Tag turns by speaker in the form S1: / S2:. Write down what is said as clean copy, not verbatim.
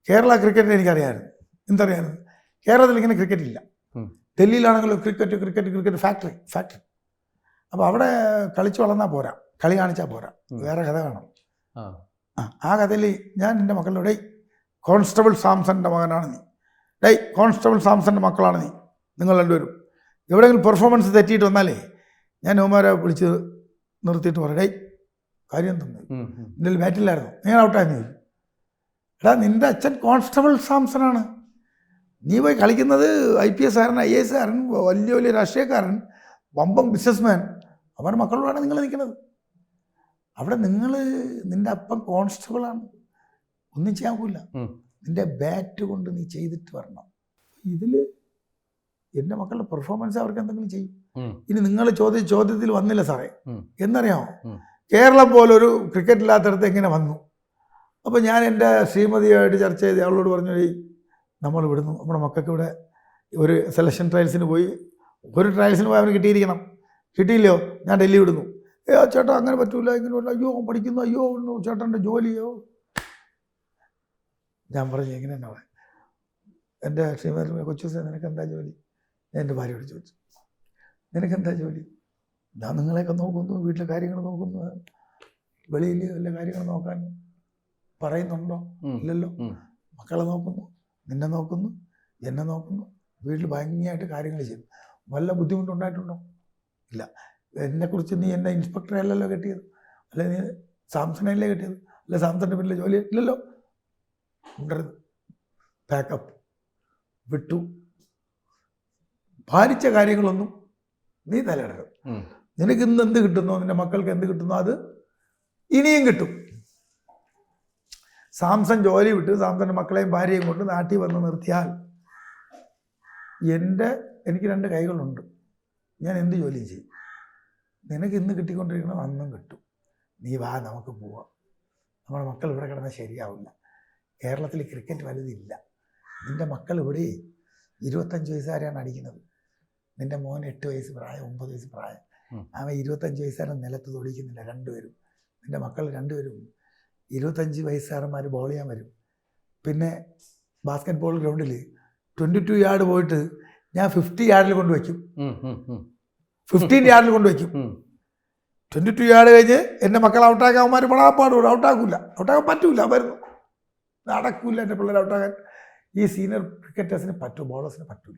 S1: കേരള ക്രിക്കറ്റിനെ എനിക്കറിയാമായിരുന്നു. എന്തറിയാമായിരുന്നു? കേരളത്തിൽ ഇങ്ങനെ ക്രിക്കറ്റ് ഇല്ല. ഡൽഹിയിലാണെങ്കിലും ക്രിക്കറ്റ് ഫാക്ടറി. അപ്പോൾ അവിടെ കളിച്ചു വളർന്നാൽ പോരാ, കളി കാണിച്ചാൽ പോരാ, വേറെ കഥ വേണം. ആ കഥയിൽ ഞാൻ എൻ്റെ മക്കളോട്, കോൺസ്റ്റബിൾ സാംസന്റെ മകനാണ് നീ, കോൺസ്റ്റബിൾ സാംസന്റെ മക്കളാണ് നിങ്ങൾ രണ്ടുപേരും. എവിടെയെങ്കിലും പെർഫോമൻസ് തെറ്റിയിട്ട് വന്നാലേ ഞാൻ അവന്മാരെ വിളിച്ച് നിർത്തിയിട്ട് പറയും, കാര്യം എന്തെന്ന്, എൻ്റെ ബാറ്റില്ലായിരുന്നു, നിങ്ങൾ ഔട്ടായിരുന്നു. എടാ, നിൻ്റെ അച്ഛൻ കോൺസ്റ്റബിൾ സാംസനാണ്, നീ പോയി കളിക്കുന്നത് IPS കാരൻ, IAS കാരൻ, വലിയ വലിയ രാഷ്ട്രീയക്കാരൻ, വമ്പം ബിസിനസ്മാൻ, അവരുടെ മക്കളോടാണ് നിങ്ങൾ നിൽക്കുന്നത്. അവിടെ നിൻ്റെ അപ്പം കോൺസ്റ്റബിളാണ്, ഒന്നും ചെയ്യാൻ പോകില്ല. നിൻ്റെ ബാറ്റ് കൊണ്ട് നീ ചെയ്തിട്ട് വരണം. ഇതിൽ എൻ്റെ മക്കളുടെ പെർഫോമൻസ് അവർക്ക് എന്തെങ്കിലും ചെയ്യും. ഇനി നിങ്ങൾ ചോദ്യത്തിൽ വന്നില്ല സാറേ എന്നറിയാമോ? കേരളം പോലൊരു ക്രിക്കറ്റ് ഇല്ലാത്തടത്ത് എങ്ങനെ വന്നു? അപ്പോൾ ഞാൻ എൻ്റെ ശ്രീമതിയായിട്ട് ചർച്ച ചെയ്ത് അവളോട് പറഞ്ഞു, നമ്മൾ വിടുന്നു, നമ്മുടെ മക്കൾക്ക് ഇവിടെ ഒരു സെലക്ഷൻ ട്രയൽസിന് പോയി, ഒരു ട്രയൽസിന് പോയി അവന് കിട്ടിയിരിക്കണം, കിട്ടിയില്ലയോ ഞാൻ ഡൽഹി വിടുന്നു. ചേട്ടാ അങ്ങനെ പറ്റൂല, ഇങ്ങനെ പറ്റില്ല, അയ്യോ പഠിക്കുന്നു, അയ്യോ ചേട്ടൻ്റെ ജോലിയോ. ഞാൻ പറഞ്ഞു, എങ്ങനെ തന്നെ അവിടെ എൻ്റെ ശ്രീമതി കൊച്ചു നിനക്ക് എന്താ ജോലി? ഞാൻ എൻ്റെ ഭാര്യയോട് ചോദിച്ചു, നിനക്കെന്താ ജോലി? ഞാൻ നിങ്ങളെയൊക്കെ നോക്കുന്നു, വീട്ടിലെ കാര്യങ്ങൾ നോക്കുന്നു, വെളിയിൽ വല്ല കാര്യങ്ങൾ നോക്കാൻ പറയുന്നുണ്ടോ? ഇല്ലല്ലോ. മക്കളെ നോക്കുന്നു, നിന്നെ നോക്കുന്നു, എന്നെ നോക്കുന്നു, വീട്ടിൽ ഭംഗിയായിട്ട് കാര്യങ്ങൾ ചെയ്യും. വല്ല ബുദ്ധിമുട്ടുണ്ടായിട്ടുണ്ടോ? ഇല്ല. എന്നെക്കുറിച്ച് നീ എന്നെ ഇൻസ്പെക്ടറെ അല്ലല്ലോ കെട്ടിയത്, അല്ലെ നീ സാംസണല്ലേ കെട്ടിയത്, അല്ലെ സാംസണിൻ്റെ വീട്ടിലെ ജോലി ഇല്ലല്ലോ. ഉണ്ടരുത്, പാക്കപ്പ് വിട്ടു. ഭാരിച്ച കാര്യങ്ങളൊന്നും നീ തലയിടരുത്. നിനക്ക് ഇന്ന് എന്ത് കിട്ടുന്നോ, നിന്റെ മക്കൾക്ക് എന്ത് കിട്ടുന്നോ അത് ഇനിയും കിട്ടും. സാംസൺ ജോലി വിട്ട് സാംസന്റെ മക്കളെയും ഭാര്യയും കൊണ്ട് നാട്ടിൽ വന്ന് നിർത്തിയാൽ എനിക്ക് 2 കൈകളുണ്ട്, ഞാൻ എന്ത് ജോലിയും ചെയ്യും. നിനക്ക് ഇന്ന് കിട്ടിക്കൊണ്ടിരിക്കണം, അന്നും കിട്ടും. നീ വാ, നമുക്ക് പോവാം. നമ്മുടെ മക്കൾ ഇവിടെ കിടന്നാൽ ശരിയാവില്ല. കേരളത്തിൽ ക്രിക്കറ്റ് വലുതില്ല. നിൻ്റെ മക്കൾ ഇവിടെ 25 വയസ്സുകാരെയാണ് അടിക്കുന്നത്. നിൻ്റെ മോൻ 8 വയസ്സ് പ്രായം, 9 വയസ്സ് പ്രായം. അവൻ 25 വയസ്സുകാരൻ നിലത്ത് തൊടിക്കുന്നില്ല, രണ്ടുപേരും. നിൻ്റെ മക്കൾ രണ്ടുപേരും 25 വയസ്സുകാരന്മാർ ബോൾ ചെയ്യാൻ വരും. പിന്നെ ബാസ്കറ്റ് ബോൾ ഗ്രൗണ്ടിൽ 22 യാർഡ് പോയിട്ട് ഞാൻ 50 യാർഡിൽ കൊണ്ടുവയ്ക്കും, 15 യാർഡിൽ കൊണ്ടുവയ്ക്കും. 22 യാർഡ് കഴിഞ്ഞ് എൻ്റെ മക്കൾ ഔട്ടാക്കാൻ അവന്മാർ പടാപ്പാടുകൂടെ ഔട്ടാക്കാൻ പറ്റൂല, വരുന്നു നടക്കൂല. എൻ്റെ പിള്ളേർ ഔട്ടാക്കാൻ ഈ സീനിയർ ക്രിക്കറ്റേഴ്സിന് പറ്റും, ബോളേഴ്സിന് പറ്റൂല.